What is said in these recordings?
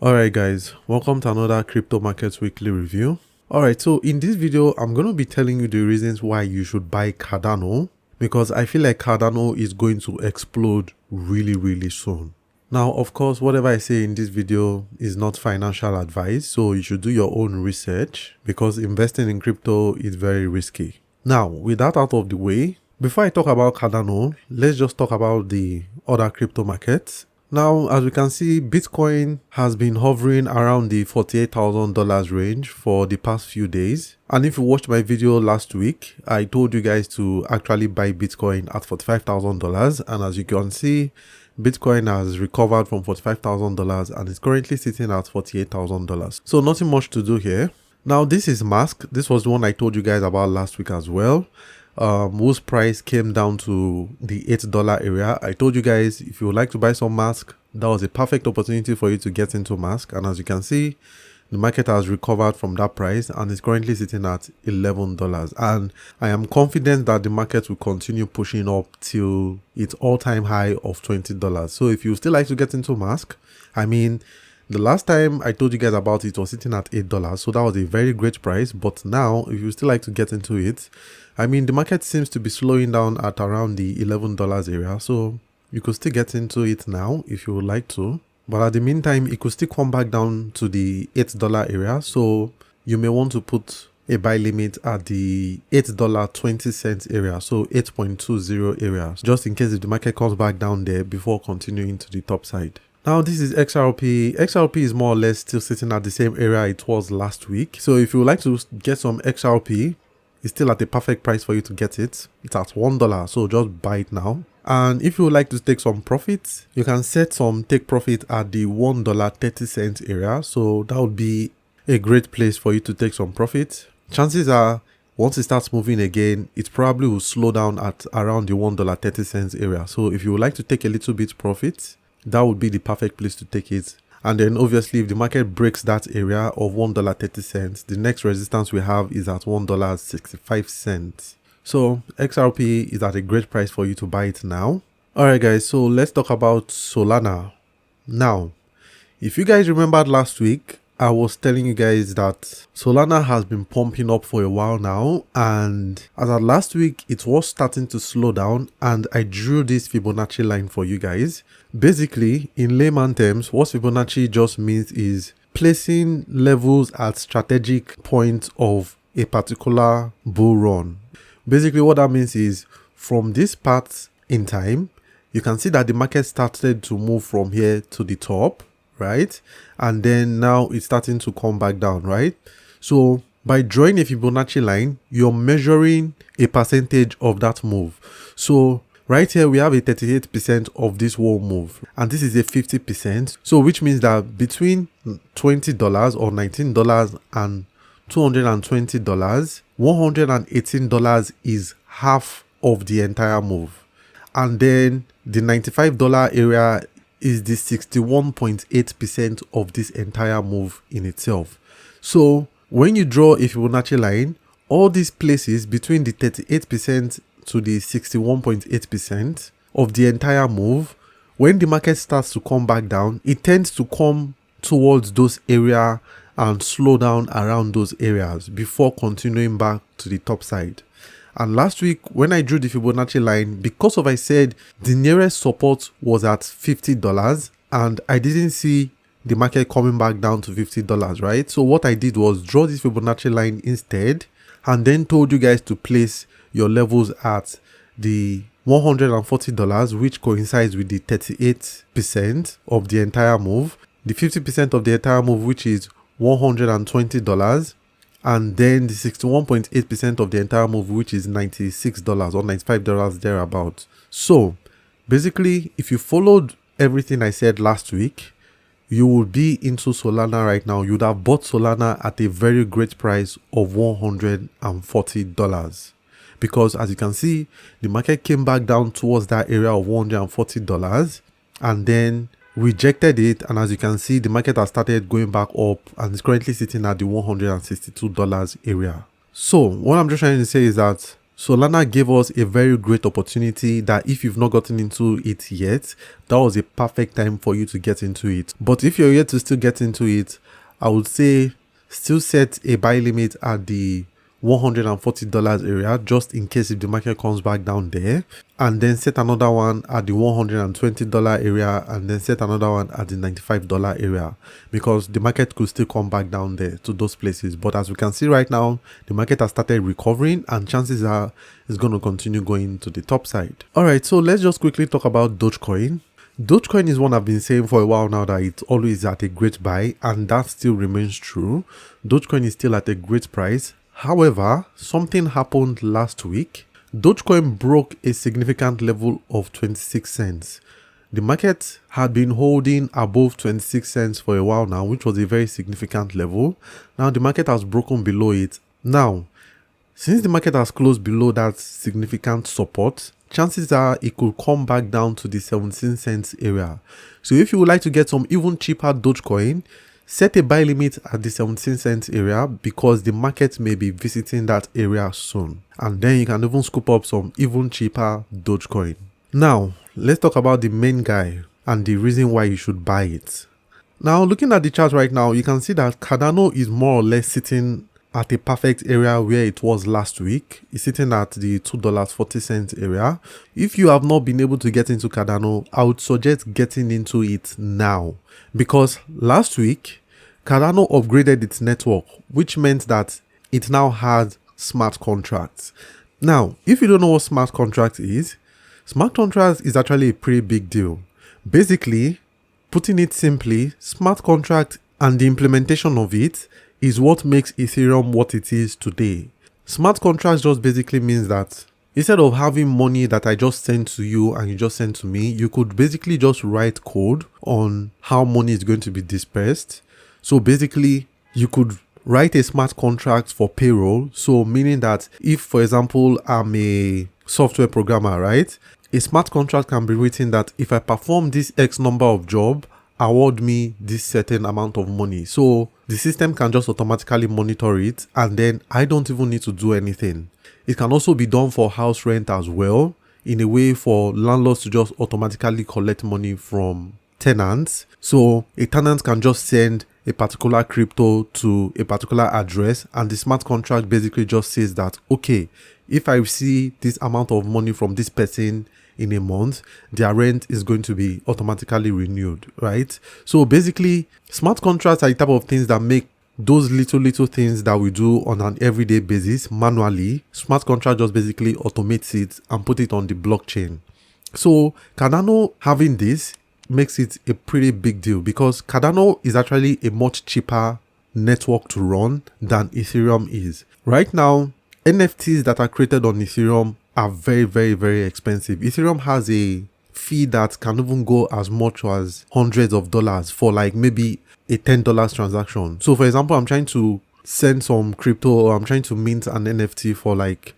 Alright guys, welcome to another crypto markets weekly review. Alright, so in this video I'm going to be telling you the reasons why you should buy Cardano, because I feel like Cardano is going to explode really soon. Now of course, whatever I say in this video is not financial advice, so you should do your own research because investing in crypto is very risky. Now with that out of the way, before I talk about Cardano, let's just talk about the other crypto markets. Now, as we can see, Bitcoin has been hovering around the $48,000 range for the past few days. And if you watched my video last week, I told you guys to actually buy Bitcoin at $45,000. And as you can see, Bitcoin has recovered from $45,000 and is currently sitting at $48,000. So nothing much to do here. Now, this is Mask. This was the one I told you guys about last week as well. Whose price came down to the $8 area. I told you guys, if you would like to buy some mask, that was a perfect opportunity for you to get into mask. And as you can see, the market has recovered from that price and is currently sitting at $11. And I am confident that the market will continue pushing up till its all-time high of $20. So if you still like to get into mask, I mean, the last time I told you guys about it was sitting at $8, so that was a very great price. But now, if you still like to get into it, I mean, the market seems to be slowing down at around the $11 area, so you could still get into it now if you would like to. But at the meantime, it could still come back down to the $8 area, so you may want to put a buy limit at the $8.20 area, so 8.20 area, just in case if the market comes back down there before continuing to the top side. Now this is XRP. XRP is more or less still sitting at the same area it was last week. So if you would like to get some XRP, it's still at the perfect price for you to get it. It's at $1, so just buy it now. And if you would like to take some profits, you can set some take profit at the $1.30 area. So that would be a great place for you to take some profit. Chances are, once it starts moving again, it probably will slow down at around the $1.30 area. So if you would like to take a little bit profit, that would be the perfect place to take it. And then obviously if the market breaks that area of $1.30, the next resistance we have is at $1.65. so XRP is at a great price for you to buy it now. Alright guys, so let's talk about Solana. Now, if you guys remembered last week, I was telling you guys that Solana has been pumping up for a while now, and as of last week it was starting to slow down, and I drew this Fibonacci line for you guys. Basically, in layman terms, what Fibonacci just means is placing levels at strategic points of a particular bull run. Basically what that means is, from this part in time, you can see that the market started to move from here to the top, right? And then now it's starting to come back down, right? So by drawing a Fibonacci line, you're measuring a percentage of that move. So right here we have a 38% of this whole move, and this is a 50%. So which means that between $20 or $19 and $220, $118 is half of the entire move. And then the $95 area is the 61.8% of this entire move in itself. So when you draw a Fibonacci line, all these places between the 38% to the 61.8% of the entire move, when the market starts to come back down, it tends to come towards those areas and slow down around those areas before continuing back to the top side. And last week when I drew the Fibonacci line, because of I said the nearest support was at $50 and I didn't see the market coming back down to $50, right? So what I did was draw this Fibonacci line instead, and then told you guys to place your levels at the $140, which coincides with the 38% of the entire move, the 50% of the entire move, which is $120, and then the 61.8% of the entire move, which is $96 or $95 thereabout. So basically, if you followed everything I said last week, you would be into Solana right now. You would have bought Solana at a very great price of $140, because as you can see, the market came back down towards that area of $140 and then rejected it, and as you can see, the market has started going back up and is currently sitting at the $162 area. So what I'm just trying to say is that Solana gave us a very great opportunity that if you've not gotten into it yet, that was a perfect time for you to get into it. But if you're yet to still get into it, I would say still set a buy limit at the $140 area just in case if the market comes back down there, and then set another one at the $120 area, and then set another one at the $95 area, because the market could still come back down there to those places. But as we can see right now, the market has started recovering and chances are it's going to continue going to the top side. All right, so let's just quickly talk about Dogecoin. Dogecoin is one I've been saying for a while now that it's always at a great buy, and that still remains true. Dogecoin is still at a great price. However, something happened last week. Dogecoin broke a significant level of 26 cents. The market had been holding above 26 cents for a while now, which was a very significant level. Now the market has broken below it. Now, since the market has closed below that significant support, chances are it could come back down to the 17 cents area. So if you would like to get some even cheaper Dogecoin, set a buy limit at the 17 cents area, because the market may be visiting that area soon. And then you can even scoop up some even cheaper Dogecoin. Now, let's talk about the main guy and the reason why you should buy it. Now, looking at the chart right now, you can see that Cardano is more or less sitting at a perfect area where it was last week. It's sitting at the $2.40 area. If you have not been able to get into Cardano, I would suggest getting into it now, because last week Cardano upgraded its network, which meant that it now had smart contracts. Now, if you don't know what smart contract is, smart contracts is actually a pretty big deal. Basically, putting it simply, smart contract and the implementation of it is what makes Ethereum what it is today. Smart contracts just basically means that instead of having money that I just send to you and you just send to me, you could basically just write code on how money is going to be dispersed. So basically, you could write a smart contract for payroll. So meaning that if, for example, I'm a software programmer, right? A smart contract can be written that if I perform this X number of job, award me this certain amount of money. So the system can just automatically monitor it, and then I don't even need to do anything. It can also be done for house rent as well, in a way for landlords to just automatically collect money from tenants. So a tenant can just send a particular crypto to a particular address, and the smart contract basically just says that, okay, if I see this amount of money from this person in a month, their rent is going to be automatically renewed, right? So basically, smart contracts are the type of things that make those little things that we do on an everyday basis manually. Smart contract just basically automates it and put it on the blockchain. So Cardano having this makes it a pretty big deal, because Cardano is actually a much cheaper network to run than Ethereum is. Right now, NFTs that are created on Ethereum are very expensive. Ethereum has a fee that can even go as much as hundreds of dollars for like maybe a $10 transaction. So for example, I'm trying to send some crypto, or I'm trying to mint an NFT for like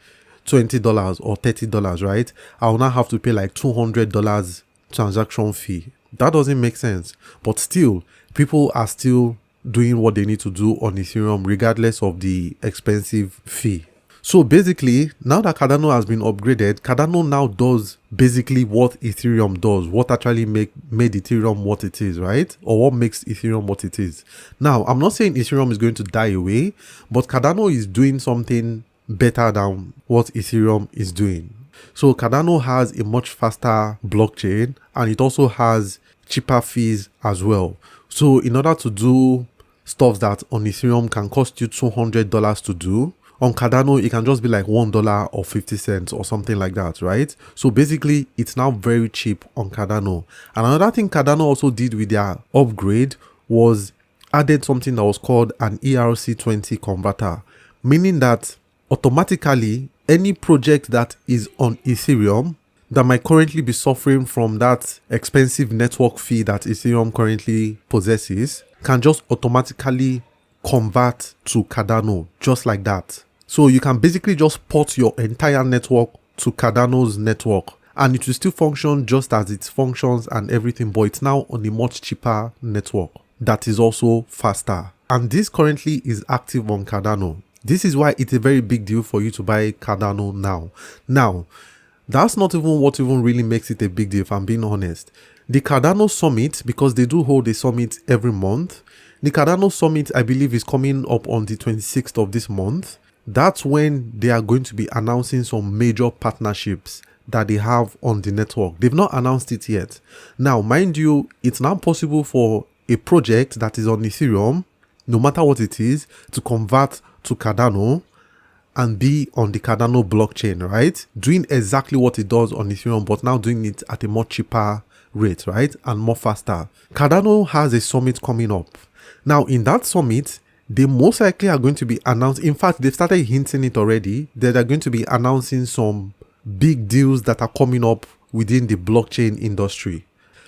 $20 or $30, right? I'll now have to pay like $200 transaction fee. That doesn't make sense. But still, people are still doing what they need to do on Ethereum regardless of the expensive fee. So basically, now that Cardano has been upgraded, Cardano now does basically what Ethereum does, what actually made Ethereum what it is, right? Or what makes Ethereum what it is. Now, I'm not saying Ethereum is going to die away, but Cardano is doing something better than what Ethereum is doing. So Cardano has a much faster blockchain, and it also has cheaper fees as well. So in order to do stuff that on Ethereum can cost you $200 to do, on Cardano, it can just be like $1 or 50 cents or something like that, right? So basically, it's now very cheap on Cardano. And another thing Cardano also did with their upgrade was added something that was called an ERC20 converter, meaning that automatically any project that is on Ethereum that might currently be suffering from that expensive network fee that Ethereum currently possesses can just automatically convert to Cardano just like that. So you can basically just port your entire network to Cardano's network, and it will still function just as it functions and everything, but it's now on a much cheaper network that is also faster. And this currently is active on Cardano. This is why it's a very big deal for you to buy Cardano now. Now, that's not even what even really makes it a big deal, if I'm being honest. The Cardano Summit, because they do hold a summit every month, the Cardano Summit, I believe, is coming up on the 26th of this month. That's when they are going to be announcing some major partnerships that they have on the network. They've not announced it yet. Now, mind you, it's now possible for a project that is on Ethereum, no matter what it is, to convert to Cardano and be on the Cardano blockchain, right? Doing exactly what it does on Ethereum, but now doing it at a much cheaper rate, right? And more faster. Cardano has a summit coming up. Now, in that summit, they most likely are going to be announced. In fact, they've started hinting it already. That they're going to be announcing some big deals that are coming up within the blockchain industry.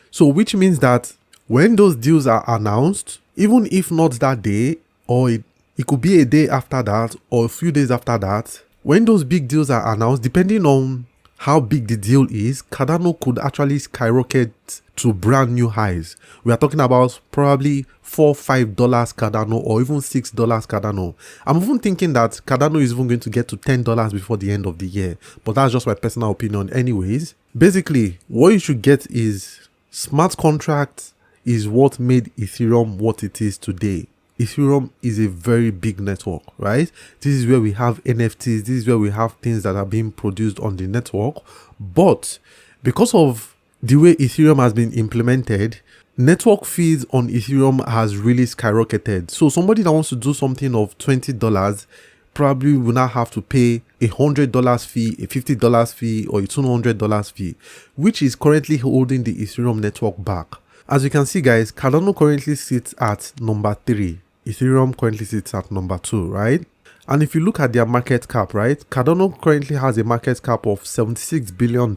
So, which means that when those deals are announced, even if not that day, or it could be a day after that, or a few days after that, when those big deals are announced, depending on how big the deal is, Cardano could actually skyrocket to brand new highs. We are talking about probably $4-5 Cardano, or even $6 Cardano. I'm even thinking that Cardano is even going to get to $10 before the end of the year, but that's just my personal opinion anyways. Basically, what you should get is smart contracts is what made Ethereum what it is today. Ethereum is a very big network, right? This is where we have NFTs. This is where we have things that are being produced on the network. But because of the way Ethereum has been implemented, network fees on Ethereum has really skyrocketed. So somebody that wants to do something of $20 probably will now have to pay $100 fee, a $50 fee, or a $200 fee, which is currently holding the Ethereum network back. As you can see, guys, Cardano currently sits at number 3. Ethereum currently sits at number 2, right? And if you look at their market cap, right, Cardano currently has a market cap of $76 billion,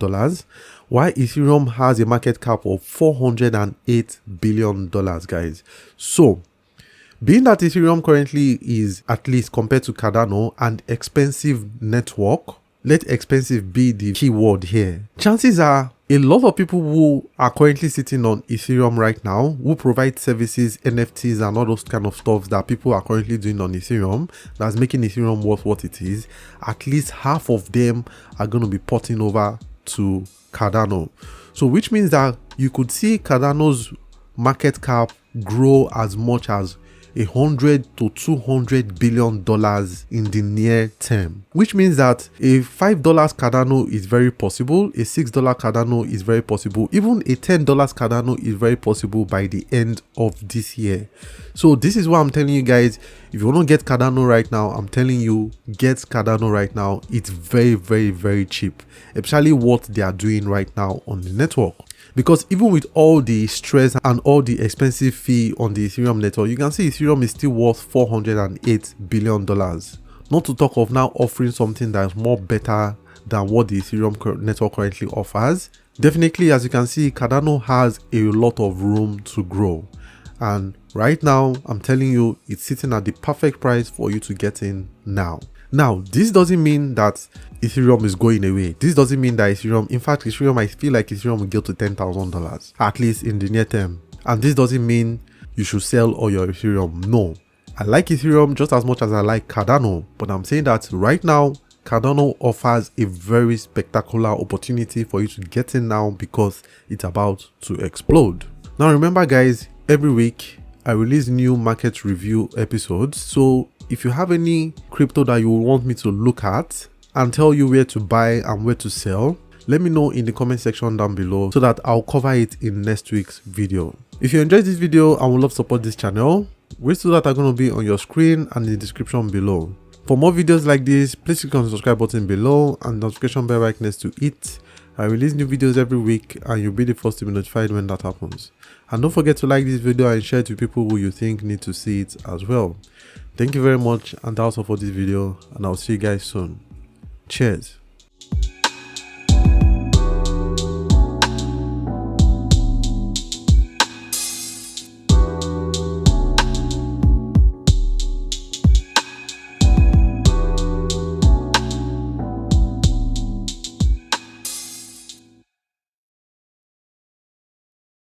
while Ethereum has a market cap of $408 billion, guys. So, being that Ethereum currently is, at least compared to Cardano, an expensive network, let expensive be the key word here. Chances are a lot of people who are currently sitting on Ethereum right now, who provide services, NFTs, and all those kind of stuff that people are currently doing on Ethereum, that's making Ethereum worth what it is, at least half of them are going to be porting over to Cardano. So which means that you could see Cardano's market cap grow as much as $100 to $200 billion in the near term, which means that a $5 Cardano is very possible, a $6 Cardano is very possible, even a $10 Cardano is very possible by the end of this year. So this is what I'm telling you guys. If you want to get Cardano right now, I'm telling you, get Cardano right now. It's very, very, very cheap, especially what they are doing right now on the network. Because even with all the stress and all the expensive fee on the Ethereum network, you can see Ethereum is still worth $408 billion. Not to talk of now offering something that is more better than what the Ethereum network currently offers. Definitely, as you can see, Cardano has a lot of room to grow. And right now, I'm telling you, it's sitting at the perfect price for you to get in now. Now, this doesn't mean that Ethereum is going away. This doesn't mean that Ethereum, in fact, Ethereum, I feel like Ethereum will get to $10,000, at least in the near term. And this doesn't mean you should sell all your Ethereum. No. I like Ethereum just as much as I like Cardano. But I'm saying that right now, Cardano offers a very spectacular opportunity for you to get in now because it's about to explode. Now, remember, guys, every week I release new market review episodes. So if you have any crypto that you want me to look at and tell you where to buy and where to sell, let me know in the comment section down below so that I'll cover it in next week's video. If you enjoyed this video and would love to support this channel, ways to that are going to be on your screen and in the description below. For more videos like this, please click on the subscribe button below and the notification bell right next to it. I release new videos every week and you'll be the first to be notified when that happens. And don't forget to like this video and share it to people who you think need to see it as well. Thank you very much, and that's all for this video, and I'll see you guys soon. Cheers.